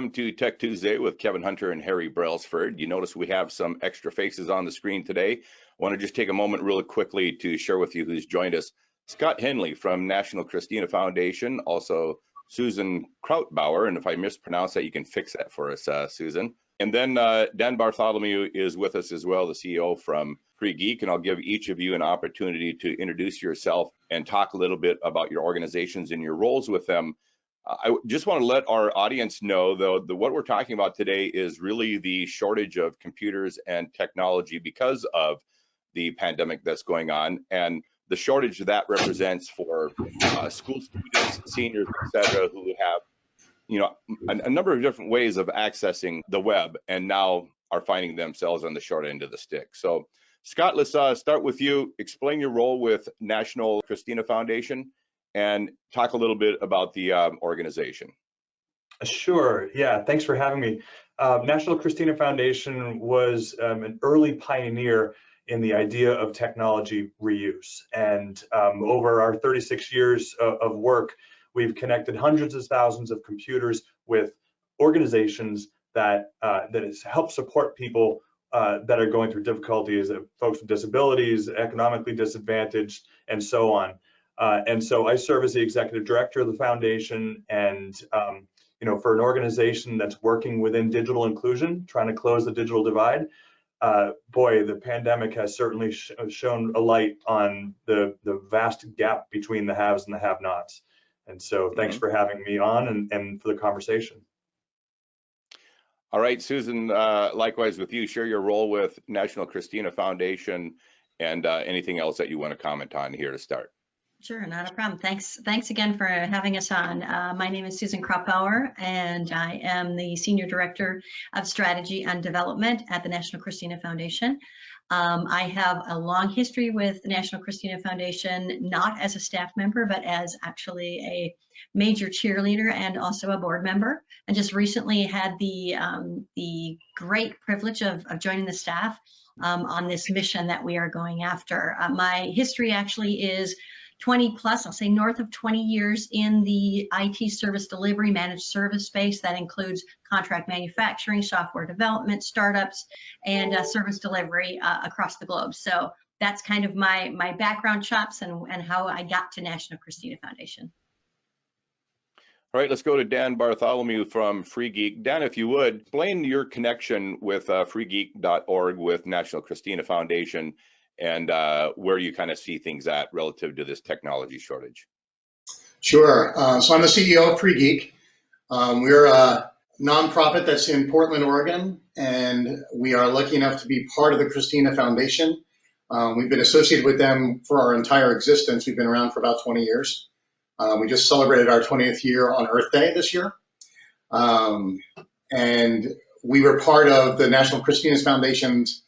welcome to Tech Tuesday with Kevin Hunter and Harry Brelsford. You notice we have some extra faces on the screen today. I want to just take a moment really quickly to share with you who's joined us. Scott Henley from National Cristina Foundation, also Susan Krautbauer, and if I mispronounce that, you can fix that for us, Susan. And then Dan Bartholomew is with us as well, the CEO from Free Geek, and I'll give each of you an opportunity to introduce yourself and talk a little bit about your organizations and your roles with them. I just want to let our audience know, though, that what we're talking about today is really the shortage of computers and technology because of the pandemic that's going on, and the shortage that represents for school students, seniors, etc., who have, a number of different ways of accessing the web, and now are finding themselves on the short end of the stick. So, Scott, let's start with you. Explain your role with National Cristina Foundation and talk a little bit about the organization. Sure. Yeah. Thanks for having me. National Cristina Foundation was an early pioneer in the idea of technology reuse. And over our 36 years of work, we've connected hundreds of thousands of computers with organizations that has helped support people that are going through difficulties, folks with disabilities, economically disadvantaged, and so on. And so I serve as the executive director of the foundation, and for an organization that's working within digital inclusion, trying to close the digital divide, boy, the pandemic has certainly shown a light on the vast gap between the haves and the have-nots. And so thanks for having me on and for the conversation. All right, Susan, likewise with you, share your role with National Cristina Foundation and anything else that you want to comment on here to start. Sure, not a problem. Thanks again for having us on. My name is Susan Krautbauer, and I am the Senior Director of Strategy and Development at the National Cristina Foundation. I have a long history with the National Cristina Foundation, not as a staff member, but as actually a major cheerleader and also a board member, and just recently had the great privilege of joining the staff on this mission that we are going after. My history actually is 20 plus, I'll say north of 20 years in the IT service delivery managed service space. That includes contract manufacturing, software development, startups, and service delivery across the globe. So that's kind of my background chops and how I got to National Cristina Foundation. All right, let's go to Dan Bartholomew from Free Geek. Dan, if you would, explain your connection with freegeek.org with National Cristina Foundation, and where you kind of see things at relative to this technology shortage. Sure. So I'm the CEO of Free Geek. We're a nonprofit that's in Portland, Oregon, and we are lucky enough to be part of the Cristina Foundation. We've been associated with them for our entire existence. We've been around for about 20 years. We just celebrated our 20th year on Earth Day this year. And we were part of the National Cristina Foundation's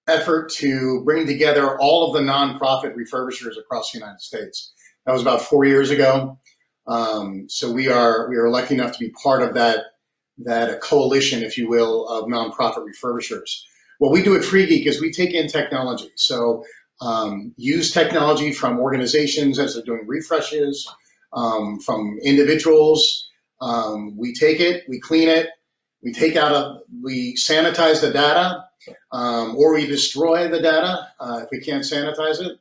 effort to bring together all of the nonprofit refurbishers across the United States. That was about 4 years ago. So we are lucky enough to be part of that coalition, if you will, of nonprofit refurbishers. What we do at Free Geek is we take in technology. So use technology from organizations as they're doing refreshes, from individuals. We take it, we clean it, we sanitize the data, or we destroy the data if we can't sanitize it.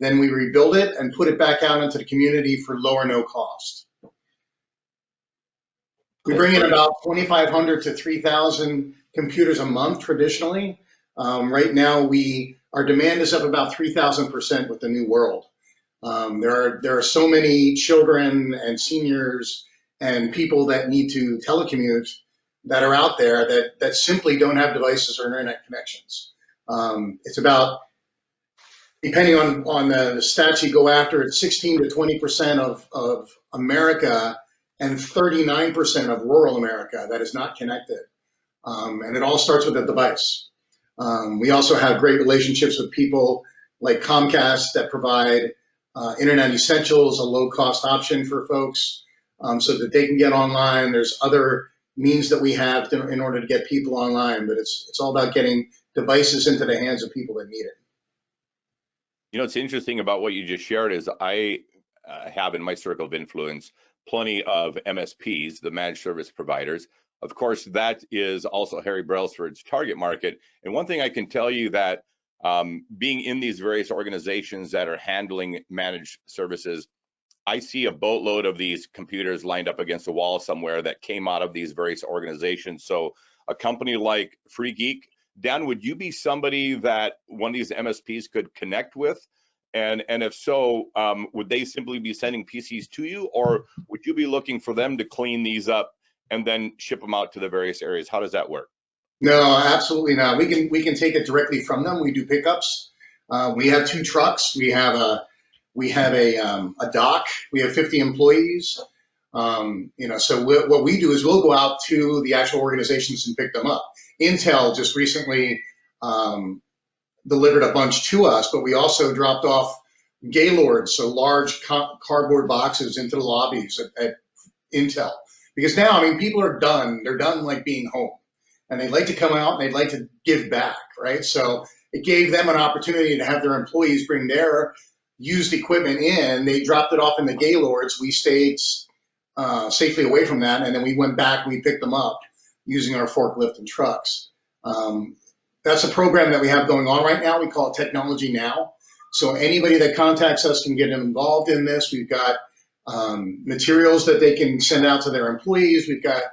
Then we rebuild it and put it back out into the community for low or no cost. We bring in about 2,500 to 3,000 computers a month traditionally. Right now, our demand is up about 3,000% with the new world. There are so many children and seniors and people that need to telecommute that are out there that simply don't have devices or internet connections. It's about, depending on the stats you go after, it's 16 to 20% of America and 39% of rural America that is not connected. And it all starts with a device. We also have great relationships with people like Comcast that provide internet essentials, a low-cost option for folks so that they can get online. There's other means that we have in order to get people online, but it's all about getting devices into the hands of people that need it. You know, what's interesting about what you just shared is I have in my circle of influence plenty of MSPs, the managed service providers. Of course, that is also Harry Brelsford's target market. And one thing I can tell you that being in these various organizations that are handling managed services, I see a boatload of these computers lined up against a wall somewhere that came out of these various organizations. So a company like Free Geek, Dan, would you be somebody that one of these MSPs could connect with? And if so, would they simply be sending PCs to you, or would you be looking for them to clean these up and then ship them out to the various areas? How does that work? No, absolutely not. We can take it directly from them. We do pickups. We have 2 trucks. We have a dock. We have 50 employees. So what we do is we'll go out to the actual organizations and pick them up. Intel just recently delivered a bunch to us, but we also dropped off Gaylords, so large cardboard boxes into the lobbies at Intel. Because now, I mean, people are done. They're done like being home, and they'd like to come out and they'd like to give back, right? So it gave them an opportunity to have their employees bring their used equipment in. They dropped it off in the Gaylords. We stayed safely away from that, and then we went back and we picked them up using our forklift and trucks. That's a program that we have going on right now. We call it Technology Now. So anybody that contacts us can get involved in this. We've got materials that they can send out to their employees. We've got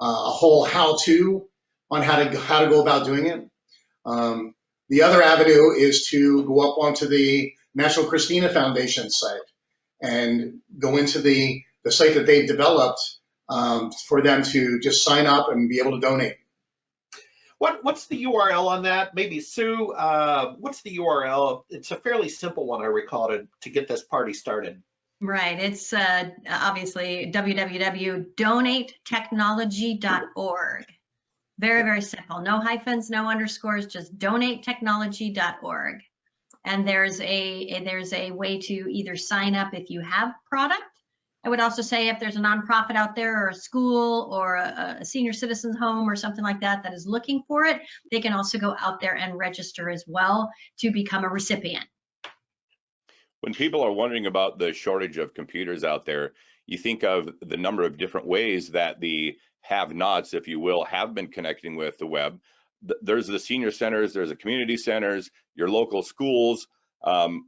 a whole how-to on how to go about doing it. The other avenue is to go up onto the National Cristina Foundation site and go into the site that they've developed for them to just sign up and be able to donate. What's the URL on that? Maybe Sue, what's the URL? It's a fairly simple one, I recall, to get this party started. Right. It's obviously www.donatetechnology.org. Very, very simple. No hyphens, no underscores, just donatetechnology.org. And there's a way to either sign up if you have product. I would also say if there's a nonprofit out there or a school or a senior citizens home or something like that that is looking for it, they can also go out there and register as well to become a recipient. When people are wondering about the shortage of computers out there, you think of the number of different ways that the have-nots, if you will, have been connecting with the web. There's the senior centers, there's the community centers, your local schools,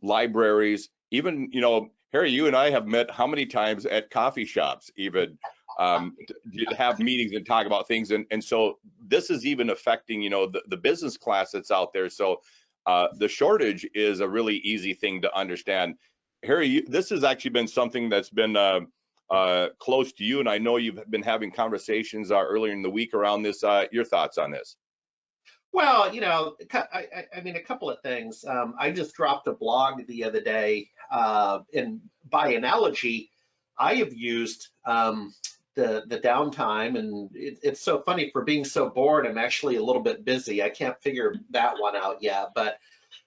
libraries, even, you know, Harry, you and I have met how many times at coffee shops, even to have meetings and talk about things. And so this is even affecting, you know, the business class that's out there. So the shortage is a really easy thing to understand. Harry, this has actually been something that's been close to you, and I know you've been having conversations earlier in the week around this. Your thoughts on this? Well, you know, I mean, a couple of things. I just dropped a blog the other day, and by analogy, I have used the downtime, and it's so funny, for being so bored, I'm actually a little bit busy. I can't figure that one out yet, but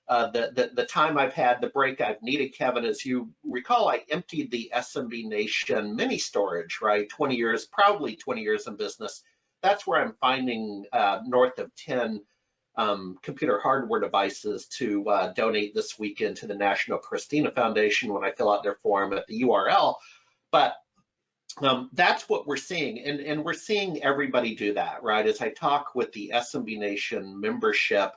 the time I've had, the break I've needed, Kevin, as you recall, I emptied the SMB Nation mini storage, right? 20 years, probably 20 years in business. That's where I'm finding north of 10 computer hardware devices to donate this weekend to the National Cristina Foundation when I fill out their form at the URL. But that's what we're seeing, and we're seeing everybody do that, right? As I talk with the SMB Nation membership,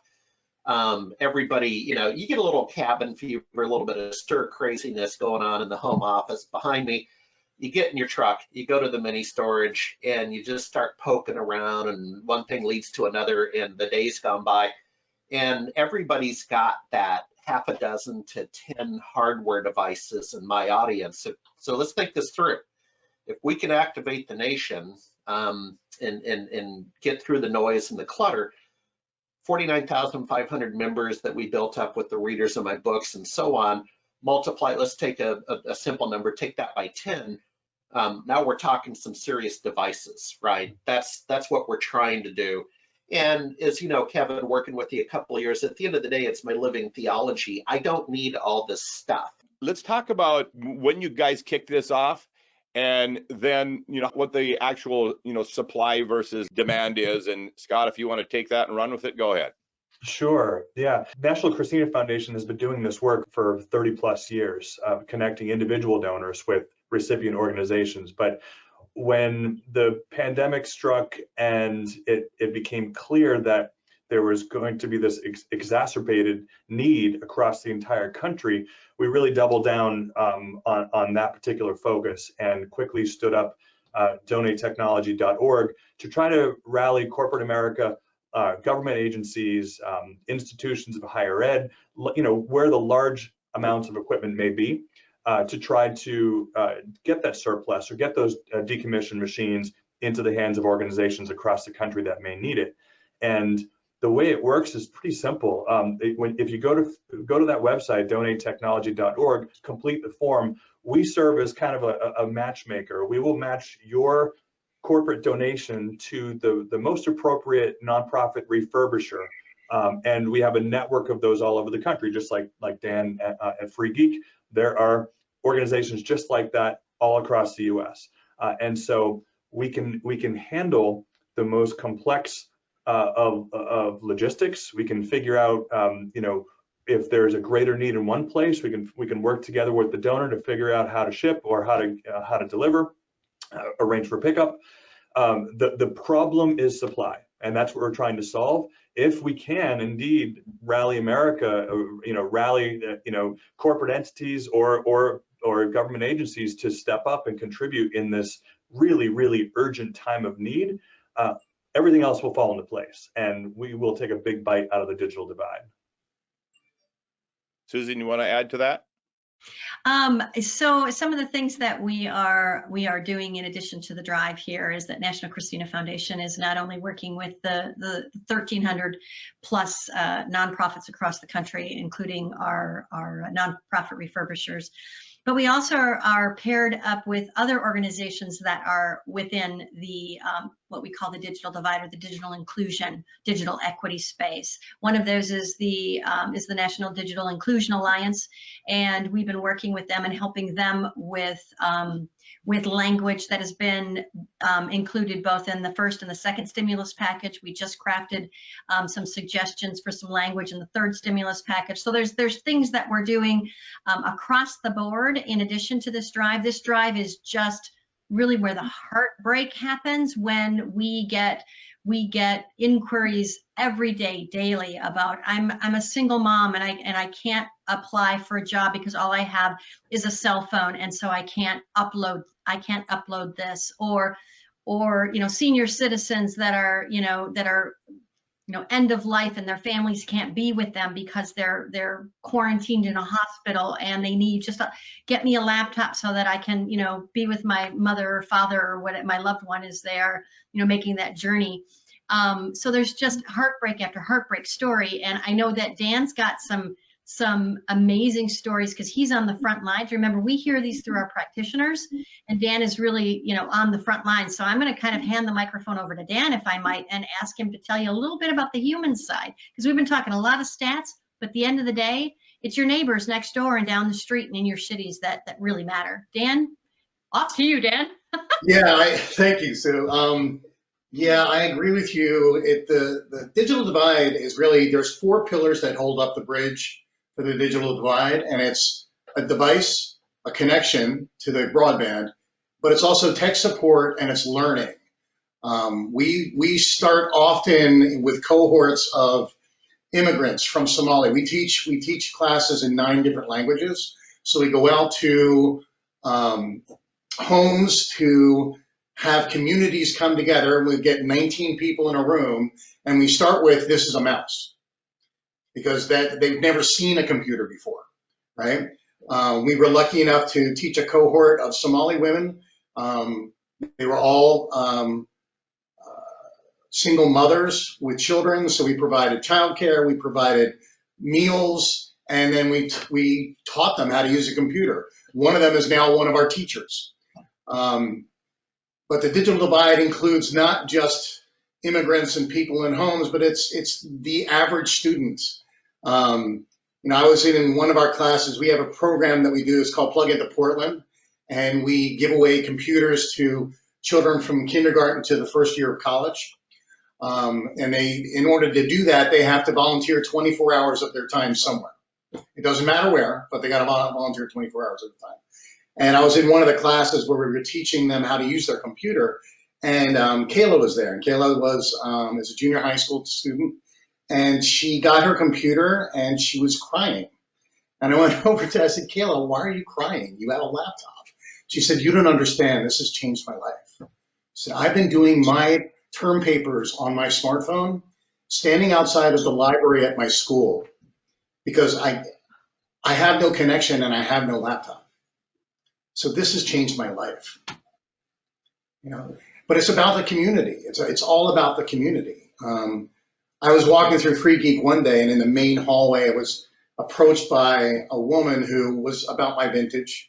everybody, you know, you get a little cabin fever, a little bit of stir craziness going on in the home office behind me. You get in your truck, you go to the mini storage, and you just start poking around, and one thing leads to another, and the days gone by, and everybody's got that half a dozen to 10 hardware devices in my audience. So let's think this through. If we can activate the nation and get through the noise and the clutter, 49,500 members that we built up with the readers of my books and so on, multiply, let's take a simple number, take that by 10. Now we're talking some serious devices, right? That's what we're trying to do. And as you know, Kevin, working with you a couple of years, at the end of the day, it's my living theology. I don't need all this stuff. Let's talk about when you guys kicked this off, and then, you know, what the actual, you know, supply versus demand is. And Scott, if you want to take that and run with it, go ahead. Sure. Yeah. National Cristina Foundation has been doing this work for 30 plus years, connecting individual donors with recipient organizations. But when the pandemic struck and it became clear that there was going to be this exacerbated need across the entire country, we really doubled down on that particular focus and quickly stood up donatetechnology.org to try to rally corporate America, government agencies, institutions of higher ed, where the large amounts of equipment may be, to try to get that surplus or get those decommissioned machines into the hands of organizations across the country that may need it. And the way it works is pretty simple. If you go to that website, donatetechnology.org, complete the form, we serve as kind of a matchmaker. We will match your corporate donation to the most appropriate nonprofit refurbisher. And we have a network of those all over the country, just like Dan at Free Geek. There are organizations just like that all across the US. And so we can handle the most complex of logistics. We can figure out, if there's a greater need in one place, we can work together with the donor to figure out how to ship or how to deliver, arrange for pickup. The problem is supply, and that's what we're trying to solve. If we can indeed rally America, rally corporate entities or government agencies to step up and contribute in this really, really urgent time of need, everything else will fall into place, and we will take a big bite out of the digital divide. Susan, you want to add to that? So some of the things that we are doing in addition to the drive here is that National Cristina Foundation is not only working with the 1,300 plus nonprofits across the country, including our nonprofit refurbishers, but we also are paired up with other organizations that are within the what we call the digital divide or the digital inclusion, digital equity space. One of those is the National Digital Inclusion Alliance, and we've been working with them and helping them with language that has been included both in the first and the second stimulus package. We just crafted some suggestions for some language in the third stimulus package. So there's things that we're doing across the board in addition to this drive. This drive is just really where the heartbreak happens when we get inquiries every day, daily about I'm a single mom and I can't apply for a job because all I have is a cell phone, and so I can't upload this, or senior citizens that are end of life and their families can't be with them because they're quarantined in a hospital and they need just get me a laptop so that I can be with my mother or father or what my loved one is there making that journey. So there's just heartbreak after heartbreak story, and I know that Dan's got some amazing stories because he's on the front lines. Remember, we hear these through our practitioners, and Dan is really, on the front lines. So I'm going to kind of hand the microphone over to Dan, if I might, and ask him to tell you a little bit about the human side, because we've been talking a lot of stats, but at the end of the day, it's your neighbors next door and down the street and in your cities that really matter. Dan, off to you, Dan. Yeah, thank you, Sue. Yeah, I agree with you. The digital divide is really, there's 4 pillars that hold up the bridge for the digital divide, and it's a device, a connection to the broadband, but it's also tech support and it's learning. We start often with cohorts of immigrants from Somalia. We teach classes in 9 different languages. So we go out to homes to have communities come together, and we get 19 people in a room, and we start with, this is a mouse, because they've never seen a computer before, right? We were lucky enough to teach a cohort of Somali women. They were all single mothers with children, so we provided childcare, we provided meals, and then we taught them how to use a computer. One of them is now one of our teachers. But the digital divide includes not just immigrants and people in homes, but it's the average student. I was in one of our classes. We have a program that we do. It's called Plug Into Portland, and we give away computers to children from kindergarten to the first year of college. And in order to do that, they have to volunteer 24 hours of their time somewhere. It doesn't matter where, but they got to volunteer 24 hours at a time. And I was in one of the classes where we were teaching them how to use their computer, and Kayla was there. And Kayla was is a junior high school student, and she got her computer and she was crying. And I went over to her, I said, Kayla, why are you crying? You have a laptop. She said, you don't understand. This has changed my life. So I've been doing my term papers on my smartphone, standing outside of the library at my school, because I have no connection and I have no laptop. So this has changed my life. You know, but it's about the community. It's all about the community. I was walking through Free Geek one day, and in the main hallway, I was approached by a woman who was about my vintage,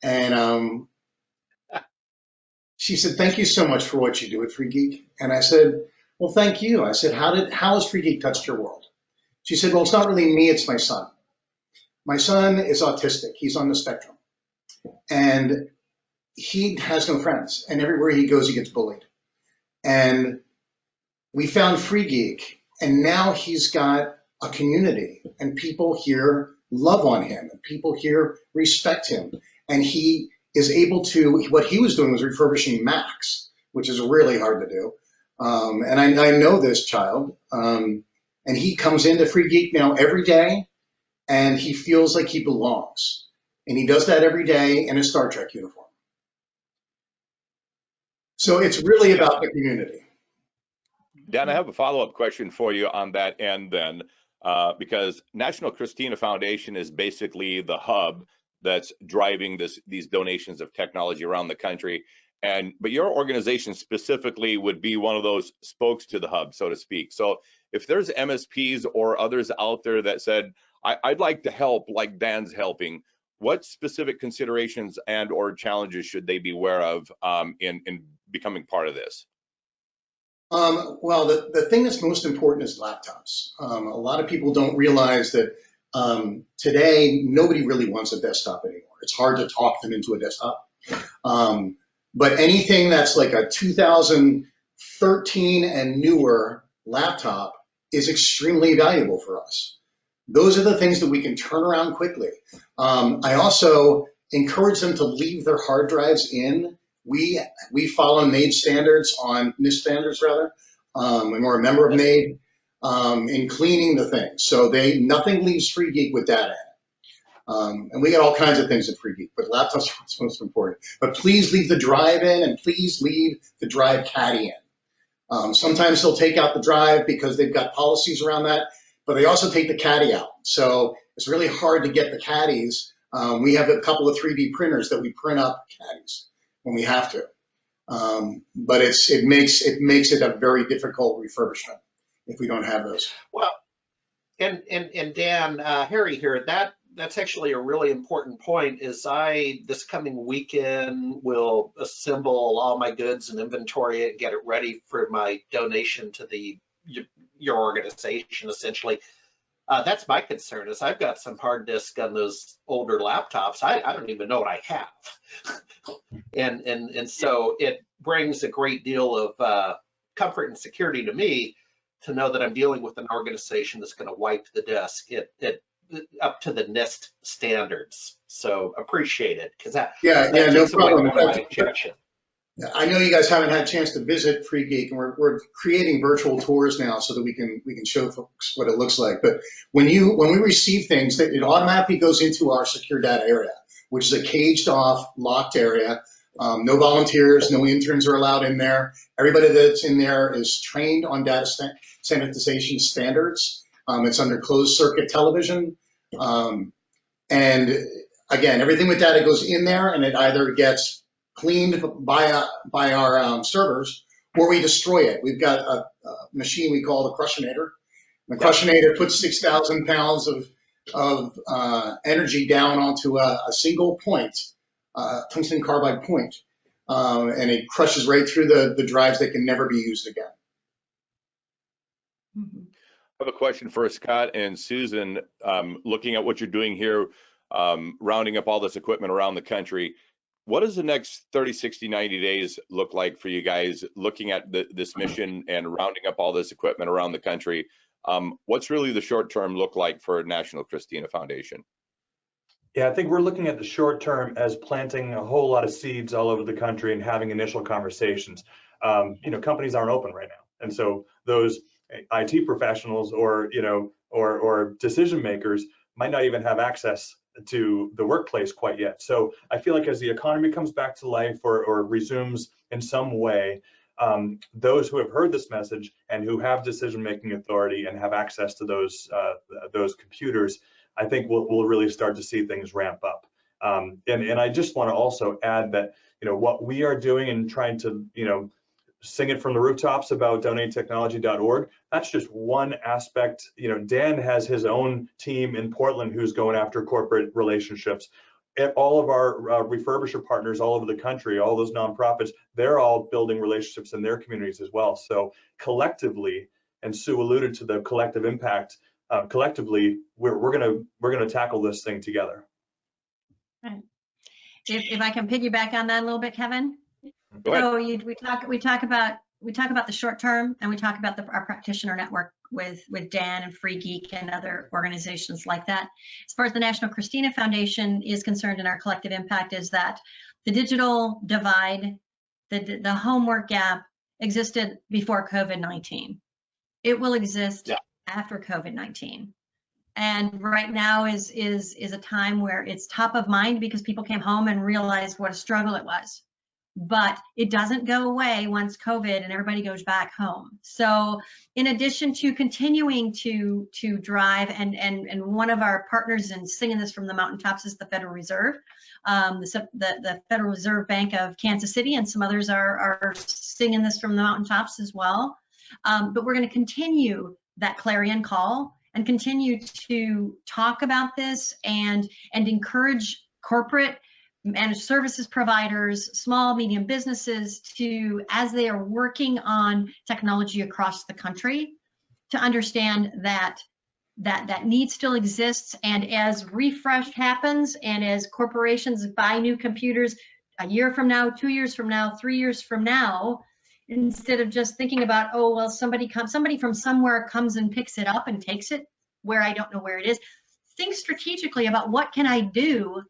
and she said, "Thank you so much for what you do at Free Geek." And I said, "Well, thank you." I said, "How has Free Geek touched your world?" She said, "Well, it's not really me, it's my son. My son is autistic. He's on the spectrum, and he has no friends, and everywhere he goes, he gets bullied. And we found Free Geek, and now he's got a community, and people here love on him, and people here respect him. And he is able to, what he was doing was refurbishing Macs, which is really hard to do. And I know this child, and he comes into Free Geek now every day, and he feels like he belongs. And he does that every day in a Star Trek uniform. So it's really about the community. Dan, I have a follow-up question for you on that end then, because National Cristina Foundation is basically the hub that's driving these donations of technology around the country. But your organization specifically would be one of those spokes to the hub, so to speak. So if there's MSPs or others out there that said, I'd like to help like Dan's helping, what specific considerations and or challenges should they be aware of in becoming part of this? Well, the thing that's most important is laptops. A lot of people don't realize that today, nobody really wants a desktop anymore. It's hard to talk them into a desktop. But anything that's like a 2013 and newer laptop is extremely valuable for us. Those are the things that we can turn around quickly. I also encourage them to leave their hard drives in. We follow NAID standards on NIST standards rather, and we're a member of NAID in cleaning the things. So nothing leaves Free Geek with data in it. And we get all kinds of things at Free Geek, but laptops are what's most important. But please leave the drive in, and please leave the drive caddy in. Sometimes they'll take out the drive because they've got policies around that, but they also take the caddy out. So it's really hard to get the caddies. We have a couple of 3D printers that we print up caddies when we have to, but it makes it a very difficult refurbishment if we don't have those. Well, and Dan, Harry here, that's actually a really important point. Is this coming weekend will assemble all my goods and inventory it, get it ready for my donation to your organization essentially. That's my concern. Is I've got some hard disk on those older laptops. I don't even know what I have. And so it brings a great deal of comfort and security to me to know that I'm dealing with an organization that's going to wipe the disk up to the NIST standards. So appreciate it, because that no problem. My objection. I know you guys haven't had a chance to visit Free Geek, and we're creating virtual tours now so that we can show folks what it looks like. But when we receive things, it automatically goes into our secure data area, which is a caged off, locked area. No volunteers, no interns are allowed in there. Everybody that's in there is trained on data sanitization standards. It's under closed circuit television. And again, everything with data goes in there, and it either gets cleaned by our servers, or we destroy it. We've got a machine we call the Crushinator. The Crushinator puts 6,000 pounds of energy down onto a single point, tungsten carbide point, and it crushes right through the drives that can never be used again. Mm-hmm. I have a question for Scott and Susan. Looking at what you're doing here, rounding up all this equipment around the country, what does the next 30, 60, 90 days look like for you guys looking at this mission and rounding up all this equipment around the country? What's really the short term look like for National Cristina Foundation? Yeah, I think we're looking at the short term as planting a whole lot of seeds all over the country and having initial conversations. Companies aren't open right now, and so those IT professionals or decision makers might not even have access to the workplace quite yet. So I feel like as the economy comes back to life or resumes in some way, those who have heard this message and who have decision-making authority and have access to those computers, I think we'll really start to see things ramp up. And I just want to also add that what we are doing and trying to sing it from the rooftops about donatetechnology.org. That's just one aspect. Dan has his own team in Portland who's going after corporate relationships. All of our refurbisher partners all over the country, all those nonprofits, they're all building relationships in their communities as well. So collectively, and Sue alluded to the collective impact, collectively, we're gonna tackle this thing together. Right. If I can piggyback on that a little bit, Kevin. Go ahead. So we talk about the short term, and we talk about our practitioner network with Dan and Free Geek and other organizations like that. As far as the National Cristina Foundation is concerned, and our collective impact is that the digital divide, the homework gap existed before COVID-19. It will exist after COVID-19. And right now is a time where it's top of mind because people came home and realized what a struggle it was. But it doesn't go away once COVID and everybody goes back home. So in addition to continuing to drive, and one of our partners in singing this from the mountaintops is the Federal Reserve, the Federal Reserve Bank of Kansas City, and some others are singing this from the mountaintops as well. But we're going to continue that clarion call and continue to talk about this and encourage corporate managed services providers, small, medium businesses to, as they are working on technology across the country, to understand that need still exists. And as refresh happens, and as corporations buy new computers a year from now, 2 years from now, 3 years from now, instead of just thinking about, oh, well, somebody from somewhere comes and picks it up and takes it where I don't know where it is, think strategically about what can I do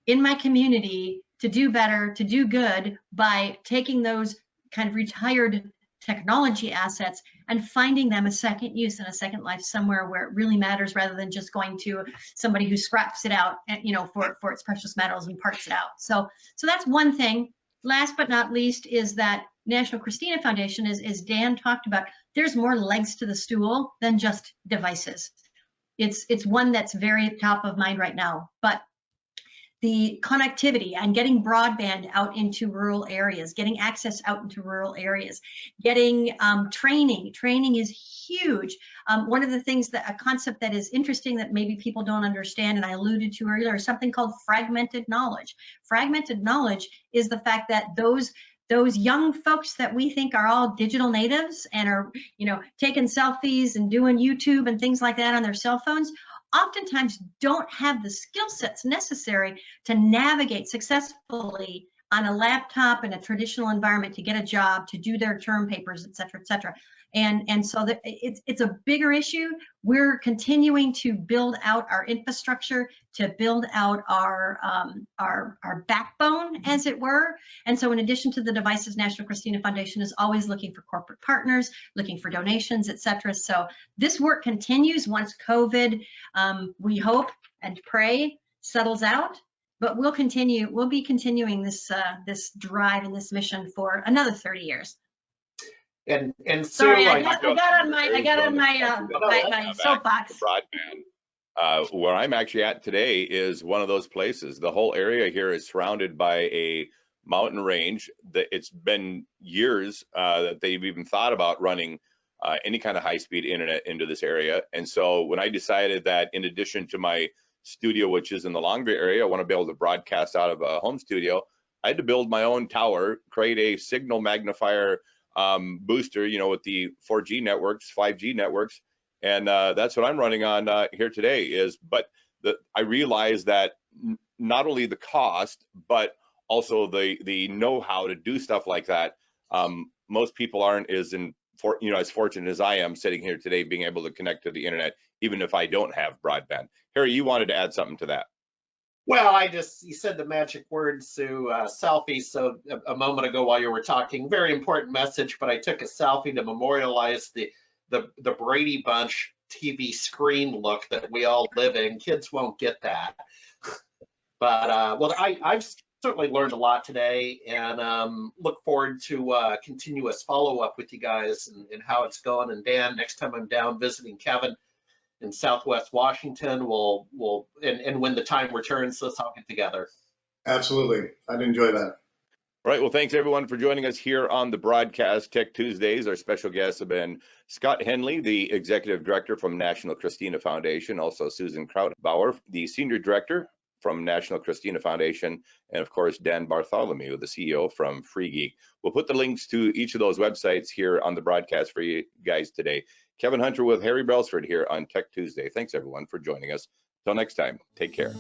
in my community to do better, to do good, by taking those kind of retired technology assets and finding them a second use and a second life somewhere where it really matters, rather than just going to somebody who scraps it out, for its precious metals and parts it out. So that's one thing. Last but not least is that National Cristina Foundation, as Dan talked about, there's more legs to the stool than just devices. It's one that's very top of mind right now, but the connectivity and getting broadband out into rural areas, getting access out into rural areas, getting training is huge. One of the things, a concept that is interesting that maybe people don't understand, and I alluded to earlier, is something called fragmented knowledge. Fragmented knowledge is the fact that those young folks that we think are all digital natives and are, taking selfies and doing YouTube and things like that on their cell phones, oftentimes don't have the skill sets necessary to navigate successfully on a laptop in a traditional environment, to get a job, to do their term papers, et cetera, et cetera. And so it's a bigger issue. We're continuing to build out our infrastructure, to build out our backbone, as it were. And so in addition to the devices, National Cristina Foundation is always looking for corporate partners, looking for donations, et cetera. So this work continues once COVID, we hope and pray, settles out. But we'll be continuing this drive and this mission for another 30 years. And sorry, Sue, I got on my soapbox. Broadband. Where I'm actually at today is one of those places. The whole area here is surrounded by a mountain range. It's been years that they've even thought about running any kind of high-speed internet into this area. And so when I decided that, in addition to my studio, which is in the Longview area, I want to be able to broadcast out of a home studio, I had to build my own tower, create a signal magnifier booster, with the 4G networks, 5G networks, and that's what I'm running on here today. But I realized that not only the cost, but also the know-how to do stuff like that. Most people aren't as fortunate as I am sitting here today, being able to connect to the internet, even if I don't have broadband. Harry, you wanted to add something to that? Well, you said the magic word, Sue, selfie. So a moment ago while you were talking, very important message, but I took a selfie to memorialize the Brady Bunch TV screen look that we all live in. Kids won't get that. But well, I've certainly learned a lot today, and look forward to continuous follow-up with you guys and how it's going. And Dan, next time I'm down visiting Kevin in Southwest Washington, and when the time returns, let's all get together. Absolutely. I'd enjoy that. All right. Well, thanks everyone for joining us here on the broadcast Tech Tuesdays. Our special guests have been Scott Henley, the Executive Director from National Cristina Foundation, also Susan Krautbauer, the Senior Director from National Cristina Foundation, and of course, Dan Bartholomew, the CEO from Free Geek. We'll put the links to each of those websites here on the broadcast for you guys today. Kevin Hunter with Harry Brelsford here on Tech Tuesday. Thanks everyone for joining us. Until next time, take care.